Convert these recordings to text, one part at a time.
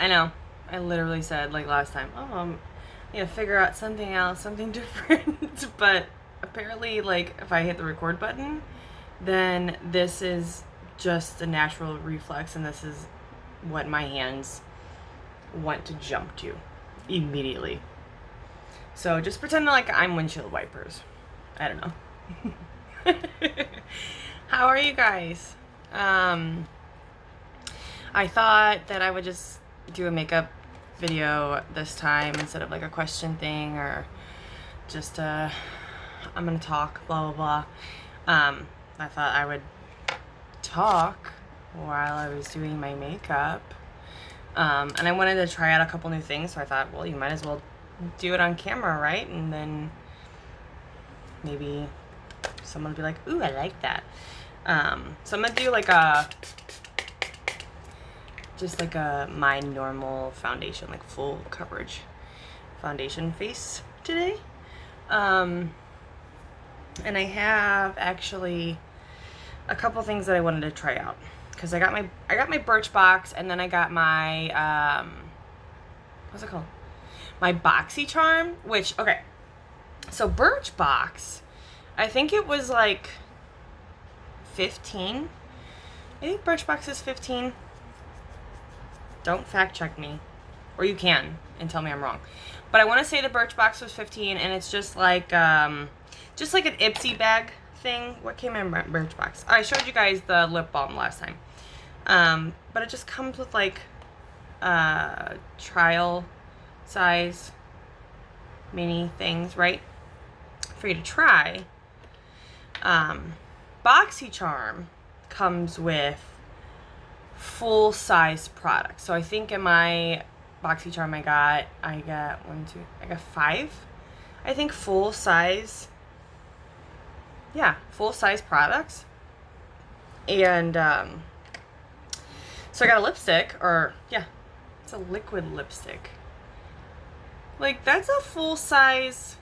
I know. I literally said, like, last time, oh, I need to figure out something else, something different. But apparently, like, if I hit the record button, then this is just a natural reflex, and this is what my hands want to jump to immediately. So just pretend like I'm windshield wipers. I don't know. How are you guys? I thought that I would just do a makeup video this time instead of like a question thing or just I'm gonna talk blah blah blah. I thought I would talk while I was doing my makeup, and I wanted to try out a couple new things, so I thought, well, you might as well do it on camera, right? And then maybe someone would be like, ooh, I like that. So I'm gonna do like just like my normal foundation, like full coverage foundation face today. And I have actually a couple things that I wanted to try out, because I got my Birchbox, and then I got my what's it called? My BoxyCharm, which, okay, so Birchbox, I think it was like 15. I think Birchbox is 15. Don't fact check me, or you can and tell me I'm wrong. But I want to say the Birchbox was 15, and it's just like an Ipsy bag thing. What came in Birchbox? I showed you guys the lip balm last time, but it just comes with like trial size mini things, right, for you to try. BoxyCharm comes with full size products. So I think in my BoxyCharm I got 5, I think, full size products. And so I got a lipstick, it's a liquid lipstick. Like, that's a full size,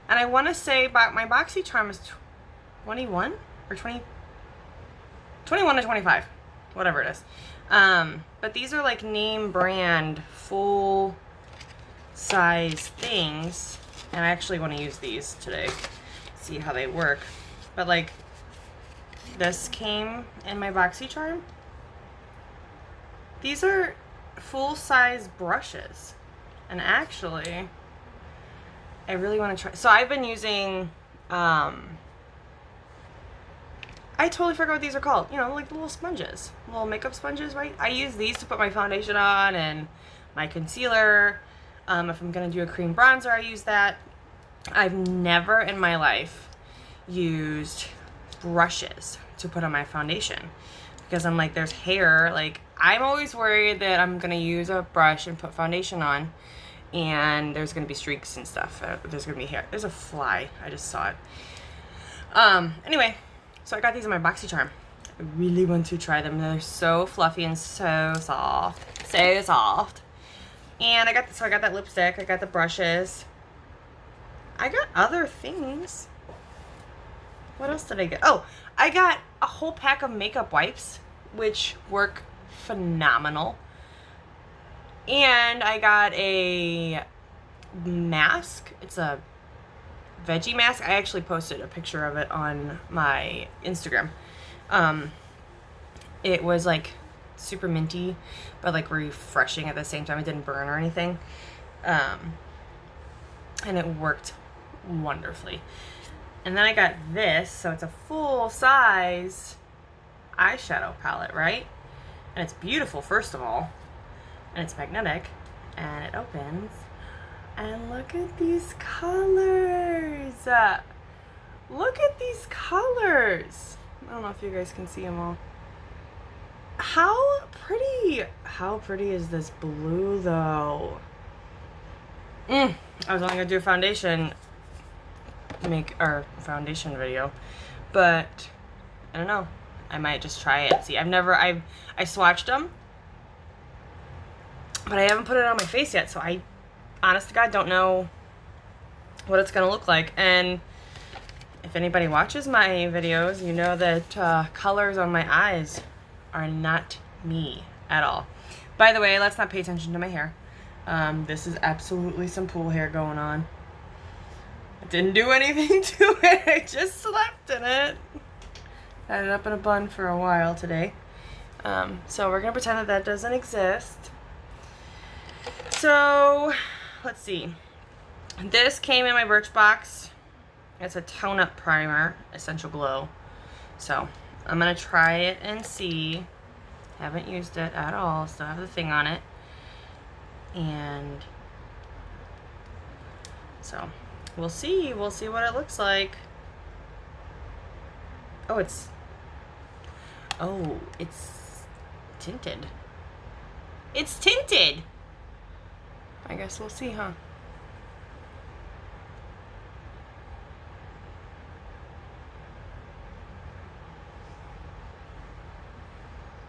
and I want to say my BoxyCharm is 21 or 20, 21 to 25, whatever it is. But these are like name brand full size things, and I actually want to use these today, see how they work. But like, this came in my BoxyCharm. These are full size brushes. And actually, I really want to try. So I've been using, I totally forgot what these are called. You know, like the little sponges, little makeup sponges, right? I use these to put my foundation on and my concealer. If I'm going to do a cream bronzer, I use that. I've never in my life used brushes to put on my foundation, because I'm like, there's hair. Like, I'm always worried that I'm going to use a brush and put foundation on, and there's going to be streaks and stuff. There's going to be hair. There's a fly. I just saw it. Anyway, so I got these in my BoxyCharm. I really want to try them. They're so fluffy and so soft. So soft. And I got that lipstick. I got the brushes. I got other things. What else did I get? Oh, I got a whole pack of makeup wipes, which work phenomenal. And I got a mask. It's a veggie mask. I actually posted a picture of it on my Instagram. It was like super minty, but like refreshing at the same time. It didn't burn or anything. And it worked wonderfully. And then I got this, so it's a full size eyeshadow palette, right? And it's beautiful, first of all. And it's magnetic, and it opens, and look at these colors. Look at these colors. I don't know if you guys can see them all. How pretty is this blue though? I was only gonna do a foundation video, but I don't know, I might just try it. See, I swatched them, but I haven't put it on my face yet, so I, honest to God, don't know what it's gonna look like. And if anybody watches my videos, you know that colors on my eyes are not me at all. By the way, let's not pay attention to my hair. This is absolutely some pool hair going on. I didn't do anything to it. I just slept in it. Had it up in a bun for a while today. So we're going to pretend that that doesn't exist. So, let's see. This came in my Birchbox. It's a tone-up primer, Essential Glow. So, I'm going to try it and see. Haven't used it at all. Still have the thing on it. And so, we'll see. We'll see what it looks like. Oh, it's tinted. It's tinted! I guess we'll see, huh?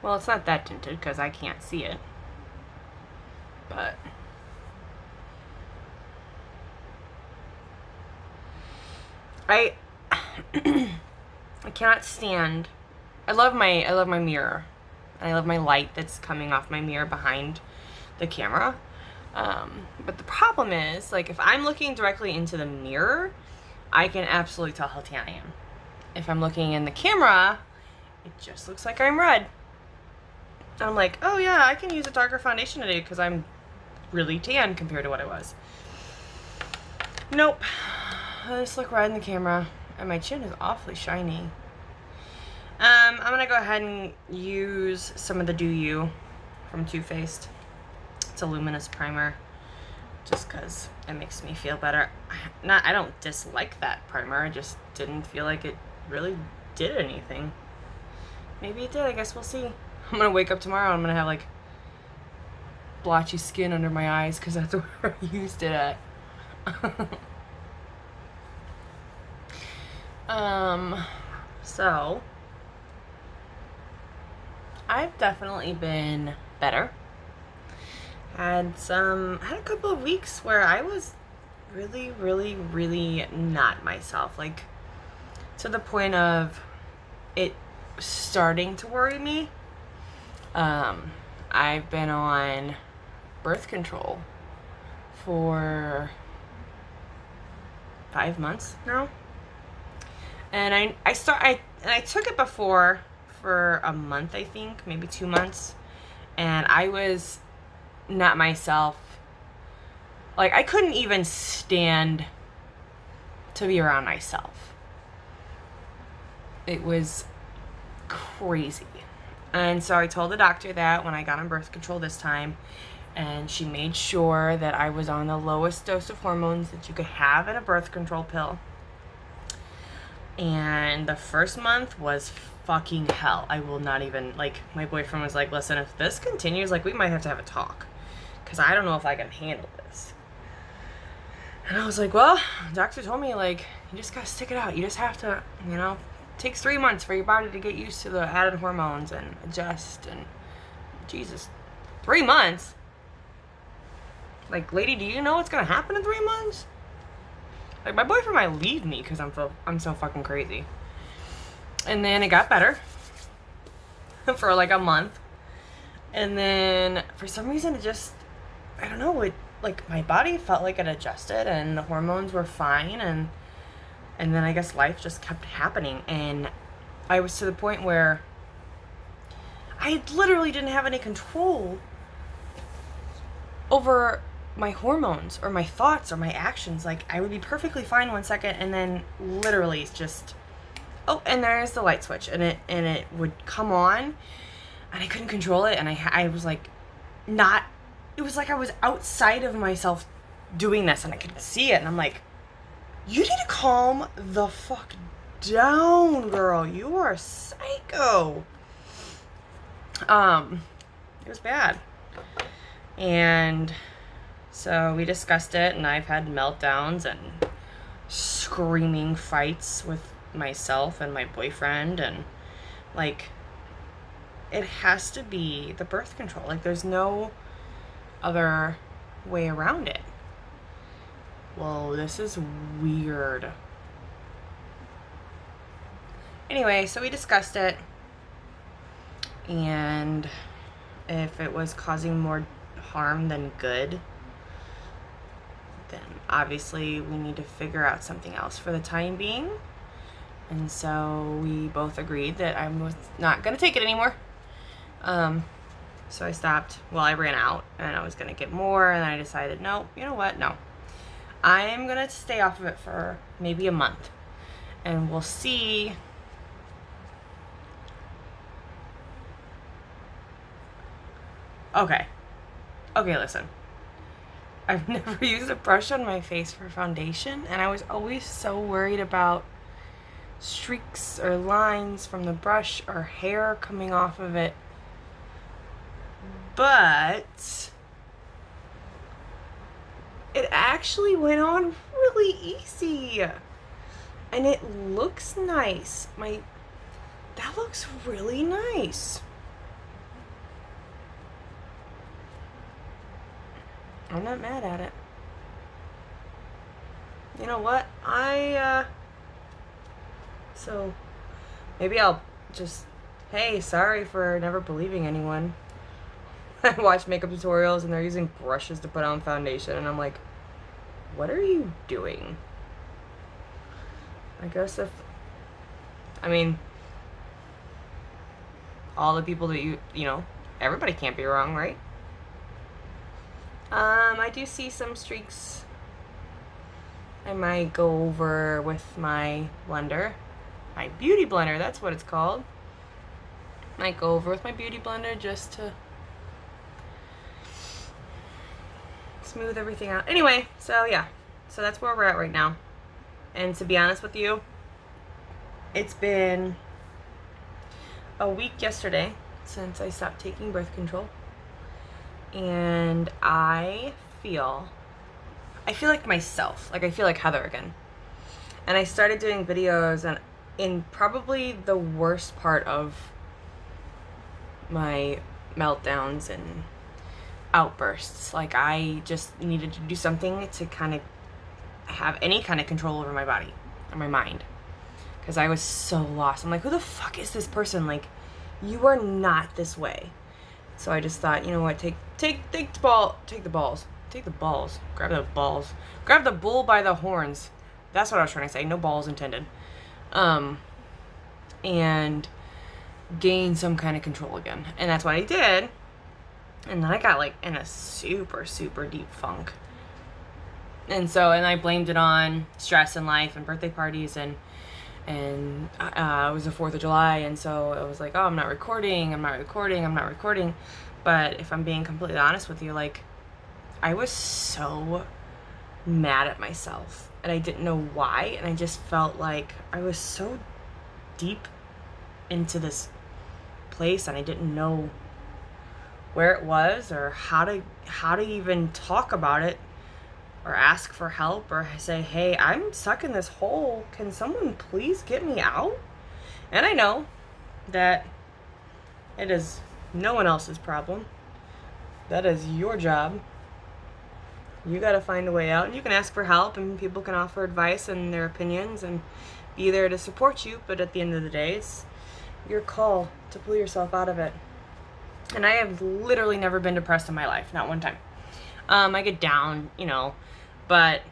Well, it's not that tinted because I can't see it. But I cannot stand. I love my mirror. And I love my light that's coming off my mirror behind the camera. But the problem is, like, if I'm looking directly into the mirror, I can absolutely tell how tan I am. If I'm looking in the camera, it just looks like I'm red. And I'm like, oh yeah, I can use a darker foundation today because I'm really tan compared to what I was. Nope. I just look red in the camera. And my chin is awfully shiny. I'm going to go ahead and use some of the Do You from Too Faced. It's a luminous primer. Just because it makes me feel better. I don't dislike that primer. I just didn't feel like it really did anything. Maybe it did. I guess we'll see. I'm going to wake up tomorrow and I'm going to have like blotchy skin under my eyes because that's where I used it at. So I've definitely been better. Had a couple of weeks where I was really not myself, like to the point of it starting to worry me. I've been on birth control for 5 months now. And I took it before for a month, I think, maybe 2 months. And I was not myself. Like, I couldn't even stand to be around myself. It was crazy. And so I told the doctor that when I got on birth control this time. And she made sure that I was on the lowest dose of hormones that you could have in a birth control pill. And the first month was fucking hell. I will not even, like, my boyfriend was like, listen, if this continues, like, we might have to have a talk. Because I don't know if I can handle this. And I was like, well, the doctor told me, like, you just gotta stick it out. You just have to, you know, it takes 3 months for your body to get used to the added hormones and adjust. And, Jesus, 3 months? Like, lady, do you know what's gonna happen in 3 months? Like, my boyfriend might leave me because I'm so fucking crazy. And then it got better for like a month. And then for some reason it just, I don't know, it, like, my body felt like it adjusted and the hormones were fine. And then I guess life just kept happening. And I was to the point where I literally didn't have any control over my hormones or my thoughts or my actions. Like, I would be perfectly fine 1 second and then literally it's just, oh, and there's the light switch, and it would come on and I couldn't control it. And I was like, not, it was like I was outside of myself doing this and I could see it. And I'm like, you need to calm the fuck down, girl. You are psycho. It was bad. And so we discussed it, and I've had meltdowns and screaming fights with myself and my boyfriend, and, like, it has to be the birth control. Like, there's no other way around it. Whoa, this is weird. Anyway, so we discussed it, and if it was causing more harm than good, then obviously we need to figure out something else for the time being. And so we both agreed that I was not going to take it anymore. So I stopped. Well, I ran out and I was going to get more, and I decided, no, you know what? No. I am going to stay off of it for maybe a month, and we'll see. Okay, listen. I've never used a brush on my face for foundation, and I was always so worried about streaks or lines from the brush or hair coming off of it. But it actually went on really easy, and it looks nice. That looks really nice. I'm not mad at it. You know what? So maybe I'll just, hey, sorry for never believing anyone. I watch makeup tutorials and they're using brushes to put on foundation, and I'm like, what are you doing? I guess all the people that you know, everybody can't be wrong, right? I do see some streaks. I might go over with my blender. My beauty blender, that's what it's called. Might go over with my beauty blender just to smooth everything out. Anyway, so yeah. So that's where we're at right now. And to be honest with you, it's been a week yesterday since I stopped taking birth control. And I feel like myself. Like I feel like Heather again. And I started doing videos, and in probably the worst part of my meltdowns and outbursts. Like I just needed to do something to kind of have any kind of control over my body or my mind, because I was so lost. I'm like, who the fuck is this person? Like, you are not this way. So I just thought, you know what, take the balls, grab the balls, grab the bull by the horns. That's what I was trying to say. No balls intended. And gain some kind of control again. And that's what I did. And then I got like in a super, super deep funk. And I blamed it on stress in life and birthday parties, and it was the 4th of July, and so it was like, oh, I'm not recording. But if I'm being completely honest with you, like, I was so mad at myself, and I didn't know why, and I just felt like I was so deep into this place, and I didn't know where it was or how to even talk about it or ask for help or say, hey, I'm stuck in this hole. Can someone please get me out? And I know that it is no one else's problem. That is your job. You got to find a way out, and you can ask for help, and people can offer advice and their opinions and be there to support you. But at the end of the day, it's your call to pull yourself out of it. And I have literally never been depressed in my life, not one time. I get down, but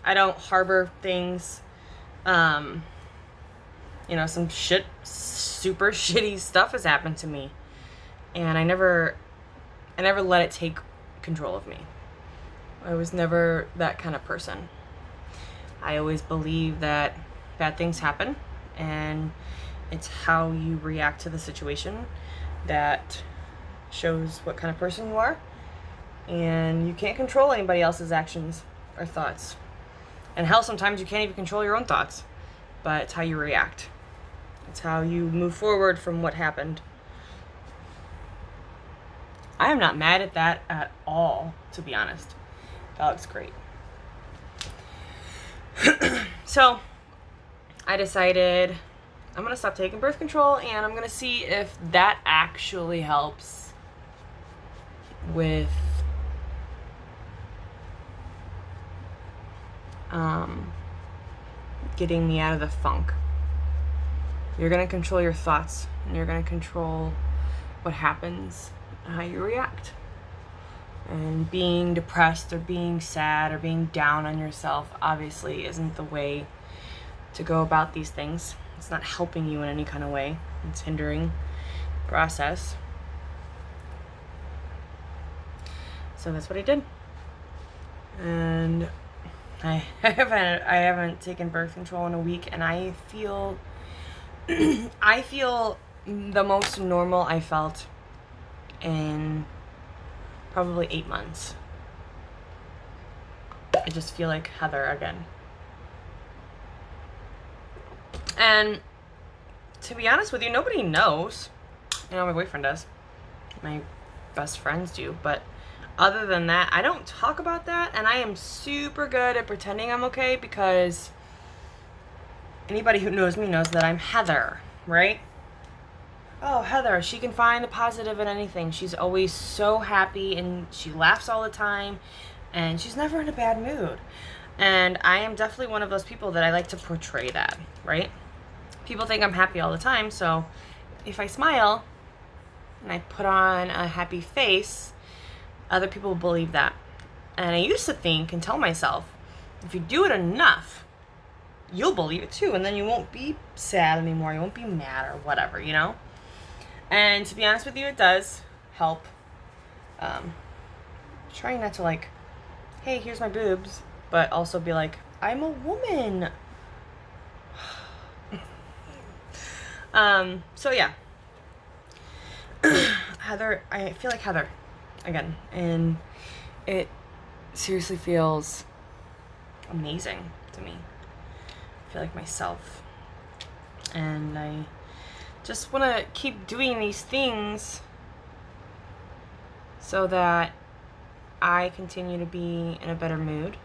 I don't harbor things. Some super shitty stuff has happened to me, and I never let it take control of me. I was never that kind of person. I always believe that bad things happen, and it's how you react to the situation that shows what kind of person you are. And you can't control anybody else's actions or thoughts. And hell, sometimes you can't even control your own thoughts. But it's how you react. It's how you move forward from what happened. I am not mad at that at all, to be honest. That looks great. So, I decided I'm going to stop taking birth control, and I'm going to see if that actually helps with getting me out of the funk. You're going to control your thoughts, and you're going to control what happens how you react. And being depressed or being sad or being down on yourself obviously isn't the way to go about these things. It's not helping you in any kind of way. It's hindering the process. So that's what I did. And I haven't taken birth control in a week, and I feel I feel the most normal I felt in probably 8 months. I just feel like Heather again. And to be honest with you, nobody knows. You know, my boyfriend does. My best friends do. But other than that, I don't talk about that. And I am super good at pretending I'm okay, because anybody who knows me knows that I'm Heather, right? Oh, Heather, she can find the positive in anything. She's always so happy, and she laughs all the time, and she's never in a bad mood. And I am definitely one of those people that I like to portray that, right? People think I'm happy all the time, so if I smile and I put on a happy face, other people believe that. And I used to think and tell myself, if you do it enough, you'll believe it too, and then you won't be sad anymore, you won't be mad or whatever, you know? And to be honest with you, it does help. Trying not to like, hey, here's my boobs, but also be like, I'm a woman. So yeah. Heather, I feel like Heather again, and it seriously feels amazing to me. I feel like myself, and I just want to keep doing these things so that I continue to be in a better mood,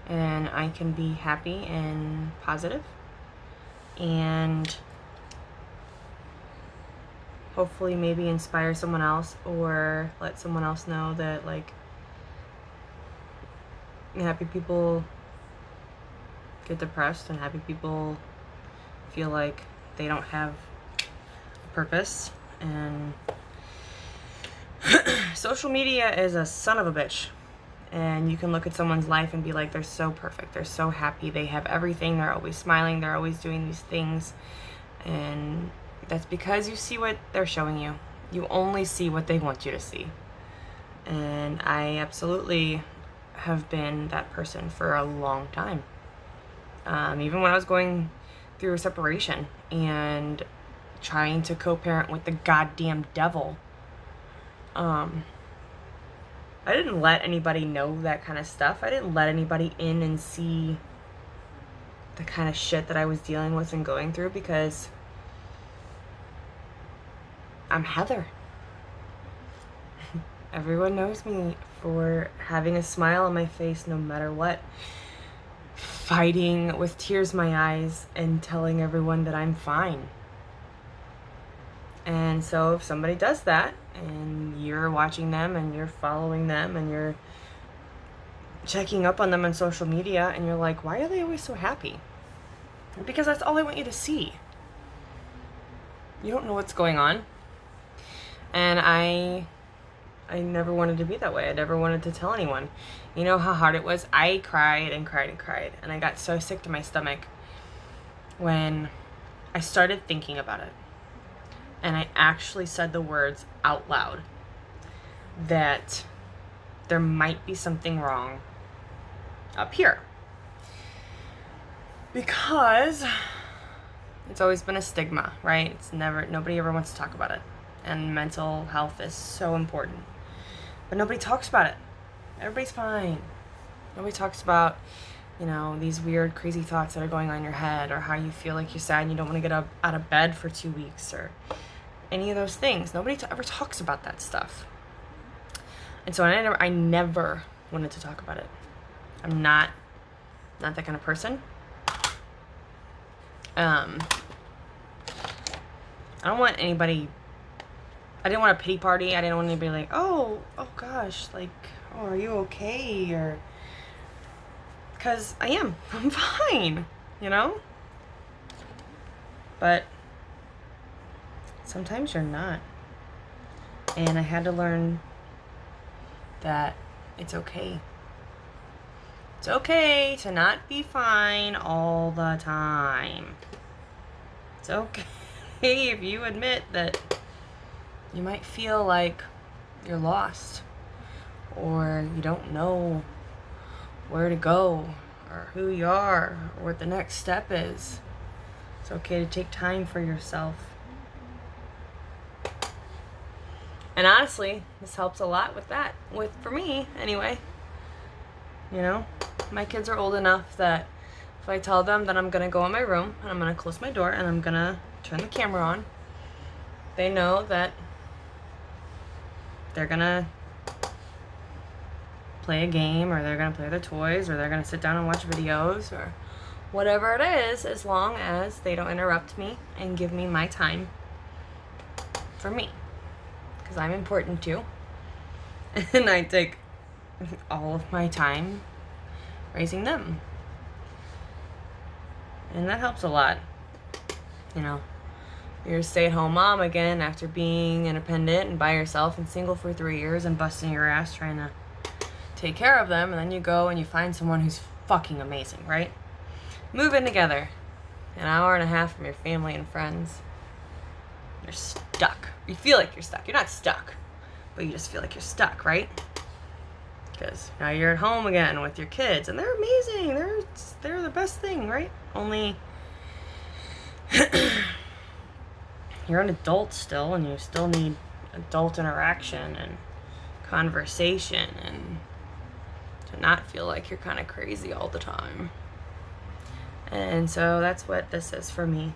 and I can be happy and positive, and hopefully maybe inspire someone else, or let someone else know that, like, happy people get depressed, and happy people feel like they don't have a purpose. And social media is a son of a bitch. And you can look at someone's life and be like, they're so perfect, they're so happy, they have everything, they're always smiling, they're always doing these things. And that's because you see what they're showing you. You only see what they want you to see. And I absolutely have been that person for a long time. Even when I was going through a separation and trying to co-parent with the goddamn devil, I didn't let anybody know that kind of stuff. I didn't let anybody in and see the kind of shit that I was dealing with and going through, because I'm Heather. Everyone knows me for having a smile on my face no matter what. Fighting with tears in my eyes and telling everyone that I'm fine. And so if somebody does that, and you're watching them and you're following them and you're checking up on them on social media, and you're like, why are they always so happy? Because that's all I want you to see. You don't know what's going on. And I never wanted to be that way. I never wanted to tell anyone. You know how hard it was? I cried and cried and cried. And I got so sick to my stomach when I started thinking about it. And I actually said the words out loud that there might be something wrong up here. Because it's always been a stigma, right? Nobody ever wants to talk about it. And mental health is so important. But nobody talks about it. Everybody's fine. Nobody talks about, you know, these weird, crazy thoughts that are going on in your head, or how you feel like you're sad and you don't want to get up out of bed for 2 weeks, or any of those things. Nobody ever talks about that stuff. And so I never wanted to talk about it. I'm not that kind of person. I don't want anybody... I didn't want a pity party. I didn't want anybody like, oh gosh, like, oh, are you okay? Or, because I am. I'm fine, you know? But sometimes you're not. And I had to learn that it's okay. It's okay to not be fine all the time. It's okay if you admit that you might feel like you're lost, or you don't know where to go, or who you are, or what the next step is. It's okay to take time for yourself. And honestly, this helps a lot with that. For me, anyway. You know, my kids are old enough that if I tell them that I'm going to go in my room and I'm going to close my door and I'm going to turn the camera on, they know that they're going to play a game, or they're going to play their toys, or they're going to sit down and watch videos, or whatever it is, as long as they don't interrupt me and give me my time for me. Because I'm important too. And I take all of my time raising them. And that helps a lot. You know, you're a stay-at-home mom again after being independent and by yourself and single for 3 years and busting your ass trying to take care of them, and then you go and you find someone who's fucking amazing, right? Move in together. An hour and a half from your family and friends. You're stuck. You feel like you're stuck. You're not stuck, but you just feel like you're stuck, right? Because now you're at home again with your kids, and they're amazing. They're the best thing, right? Only you're an adult still, and you still need adult interaction and conversation, and to not feel like you're kind of crazy all the time. And so that's what this is for me.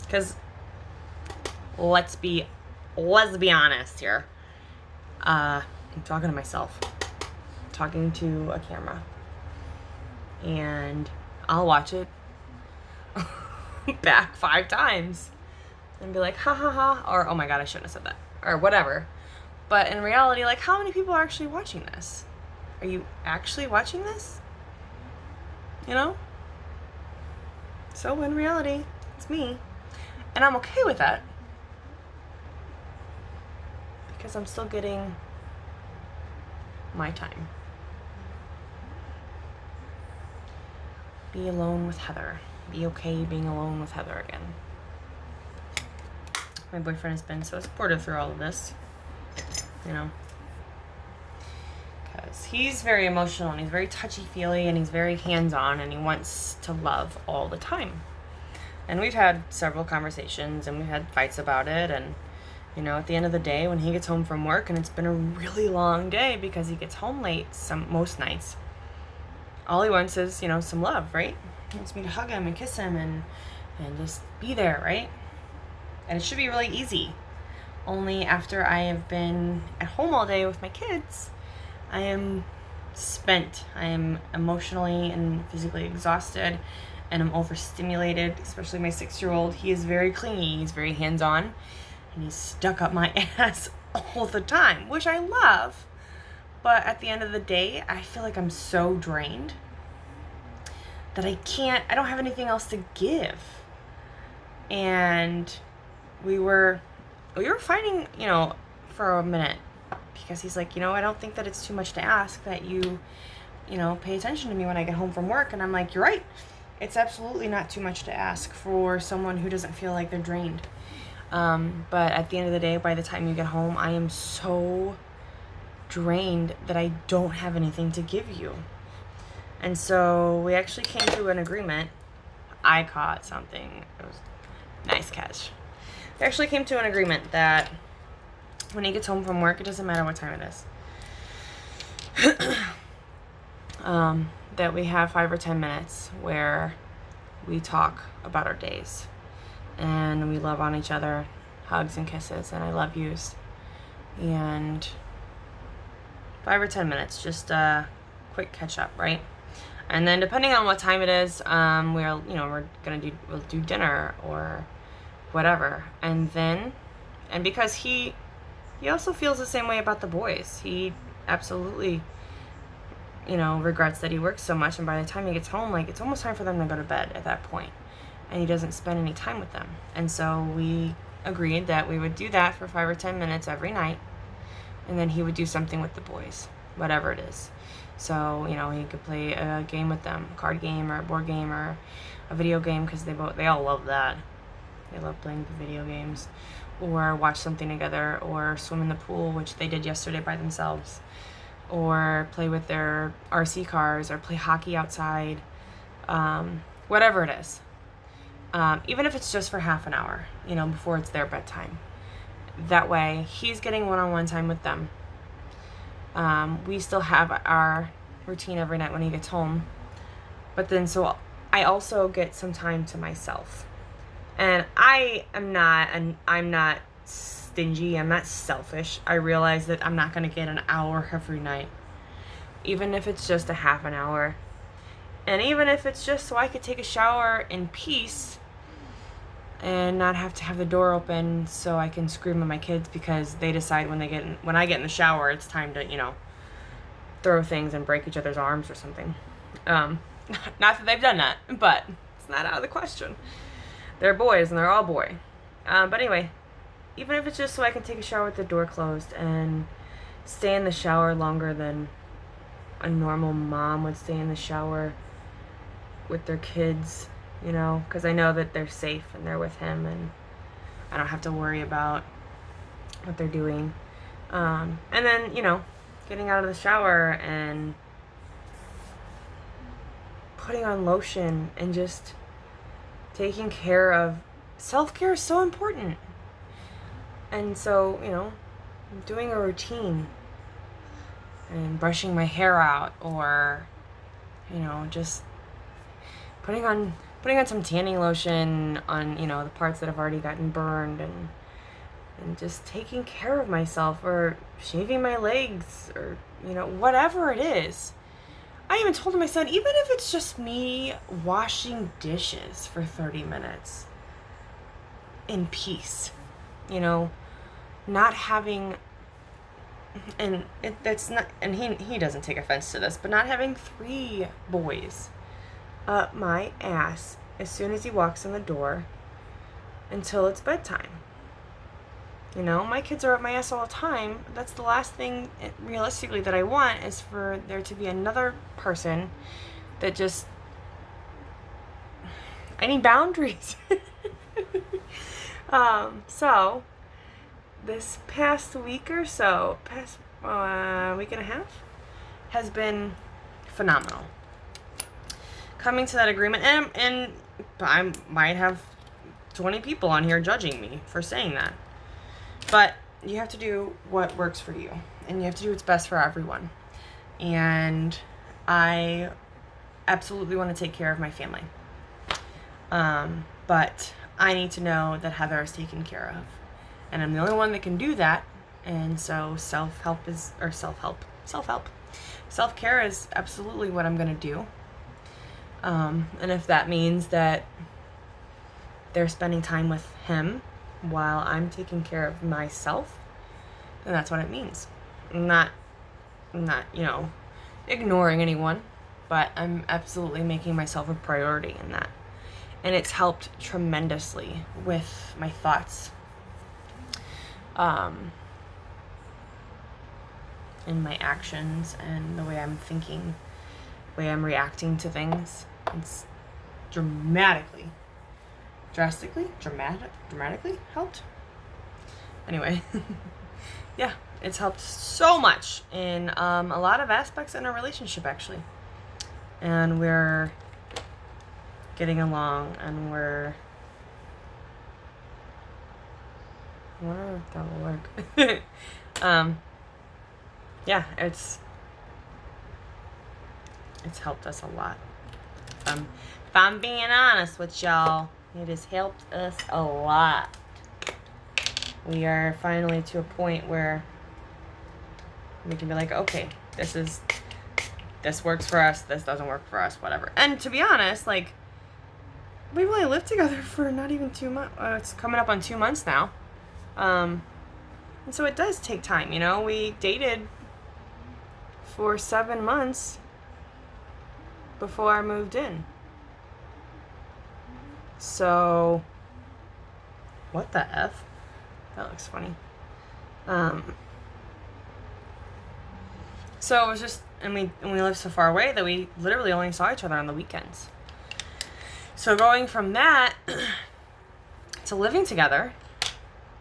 Because let's be honest here. I'm talking to myself. I'm talking to a camera. And I'll watch it back 5 times and be like, ha ha ha, or oh my god, I shouldn't have said that, or whatever. But in reality, like, how many people are actually watching this? Are you actually watching this? You know? So in reality, it's me. And I'm okay with that. Because I'm still getting my time. Be alone with Heather. Be okay being alone with Heather again. My boyfriend has been so supportive through all of this. You know? Because he's very emotional and he's very touchy-feely and he's very hands-on and he wants to love all the time. And we've had several conversations and we've had fights about it, and you know, at the end of the day, when he gets home from work and it's been a really long day because he gets home late most nights, all he wants is, you know, some love, right? He wants me to hug him and kiss him and just be there, right? And it should be really easy. Only after I have been at home all day with my kids, I am spent. I am emotionally and physically exhausted, and I'm overstimulated, especially my 6-year-old. He is very clingy, he's very hands-on, and he's stuck up my ass all the time, which I love. But at the end of the day, I feel like I'm so drained that I don't have anything else to give. And we were fighting, you know, for a minute, because he's like, you know, I don't think that it's too much to ask that you know, pay attention to me when I get home from work. And I'm like, you're right. It's absolutely not too much to ask for someone who doesn't feel like they're drained. But at the end of the day, by the time you get home, I am so drained that I don't have anything to give you. And so we actually came to an agreement. I caught something. It was a nice catch. We actually came to an agreement that when he gets home from work, it doesn't matter what time it is, that we have 5 or 10 minutes where we talk about our days and we love on each other, hugs and kisses and I love yous, and 5 or 10 minutes, just a quick catch up, right? And then depending on what time it is, we'll do dinner or whatever. And because he also feels the same way about the boys. He absolutely, you know, regrets that he works so much, and by the time he gets home, like, it's almost time for them to go to bed at that point. and he doesn't spend any time with them. And so we agreed that we would do that for 5 or 10 minutes every night, and then he would do something with the boys, whatever it is. So, you know, he could play a game with them, a card game or a board game or a video game, because they all love that. They love playing the video games, or watch something together, or swim in the pool, which they did yesterday by themselves, or play with their RC cars, or play hockey outside, whatever it is. Even if it's just for half an hour, you know, before it's their bedtime. That way, he's getting one-on-one time with them. We still have our routine every night when he gets home. But then, so I also get some time to myself. And I'm not stingy, I'm not selfish. I realize that I'm not going to get an hour every night. Even if it's just a half an hour. And even if it's just so I could take a shower in peace and not have to have the door open so I can scream at my kids because they decide when I get in the shower, it's time to, you know, throw things and break each other's arms or something. Not that they've done that, but it's not out of the question. They're boys and they're all boy. But anyway, even if it's just so I can take a shower with the door closed and stay in the shower longer than a normal mom would stay in the shower with their kids, you know, because I know that they're safe and they're with him and I don't have to worry about what they're doing. And then, you know, getting out of the shower and putting on lotion and just taking care of self-care is so important. And so, you know, doing a routine and brushing my hair out, or, you know, just putting on some tanning lotion on, you know, the parts that have already gotten burned, and just taking care of myself, or shaving my legs, or, you know, whatever it is. I even told my son, even if it's just me washing dishes for 30 minutes in peace, you know, not having, and that's not, and he doesn't take offense to this, but not having 3 boys up my ass as soon as he walks in the door until it's bedtime. You know, my kids are up my ass all the time. That's the last thing, realistically, that I want, is for there to be another person that just, I need boundaries. So this past week or so, week and a half, has been phenomenal. Coming to that agreement, and I might have 20 people on here judging me for saying that. But you have to do what works for you, and you have to do what's best for everyone. And I absolutely want to take care of my family. But I need to know that Heather is taken care of. And I'm the only one that can do that. And so self-care is absolutely what I'm going to do. And if that means that they're spending time with him while I'm taking care of myself, then that's what it means. I'm not, you know, ignoring anyone, but I'm absolutely making myself a priority in that. And it's helped tremendously with my thoughts, and my actions, and the way I'm thinking, the way I'm reacting to things. It's dramatically helped. Anyway, yeah, it's helped so much in a lot of aspects in our relationship, actually. And we're getting along, and I wonder if that will work. Yeah, it's helped us a lot. If I'm being honest with y'all, it has helped us a lot. We are finally to a point where we can be like, okay, this works for us, this doesn't work for us, whatever. And to be honest, like, we've only lived together for not even 2 months. It's coming up on 2 months now. And so it does take time, you know. We dated for 7 months before I moved in. So, what the F? That looks funny. So it was just, and we lived so far away that we literally only saw each other on the weekends. So going from that to living together,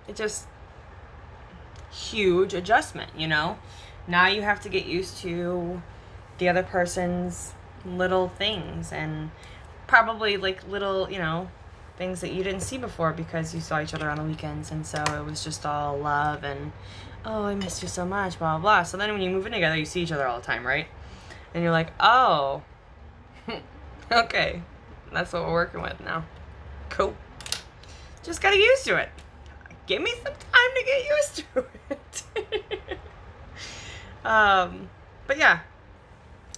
it just, huge adjustment, you know? Now you have to get used to the other person's little things, and probably like little, you know, things that you didn't see before because you saw each other on the weekends. And so it was just all love and, oh, I missed you so much, blah, blah, blah. So then when you move in together, you see each other all the time, right? And you're like, oh, okay, that's what we're working with now. Cool. Just got to get used to it. Give me some time to get used to it. But yeah,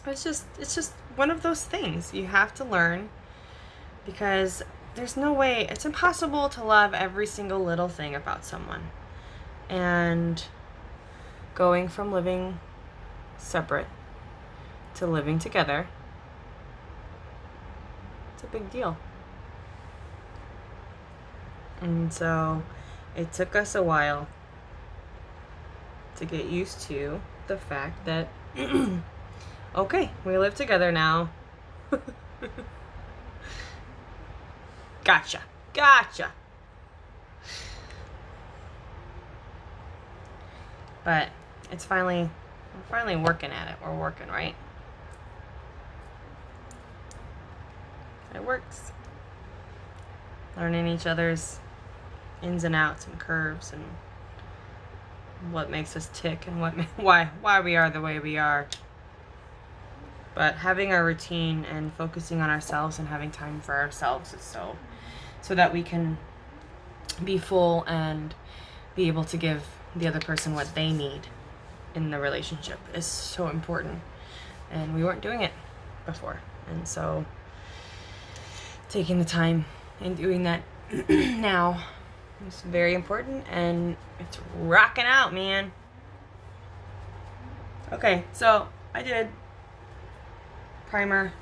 it's just one of those things you have to learn, because there's no way, it's impossible to love every single little thing about someone. And going from living separate to living together, it's a big deal. And so it took us a while to get used to the fact that, okay, we live together now. Gotcha. But we're finally working at it. We're working, right? It works. Learning each other's ins and outs and curves and what makes us tick and why we are the way we are. But having our routine and focusing on ourselves and having time for ourselves is so that we can be full and be able to give the other person what they need in the relationship is so important. And we weren't doing it before. And so taking the time and doing that now is very important, and it's rocking out, man. Okay, so I did primer.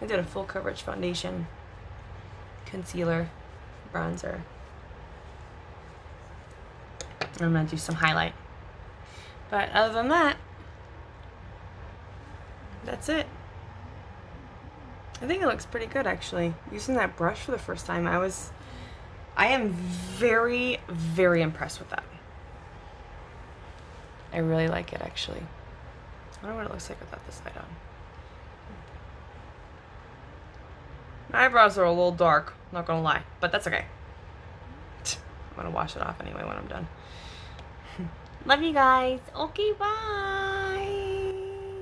I did a full coverage foundation, concealer, bronzer. I'm gonna do some highlight. But other than that, that's it. I think it looks pretty good, actually. Using that brush for the first time, I am very, very impressed with that. I really like it, actually. I wonder what it looks like without this light on. My eyebrows are a little dark, not gonna lie, but that's okay. I'm gonna wash it off anyway when I'm done. Love you guys. Okay, bye.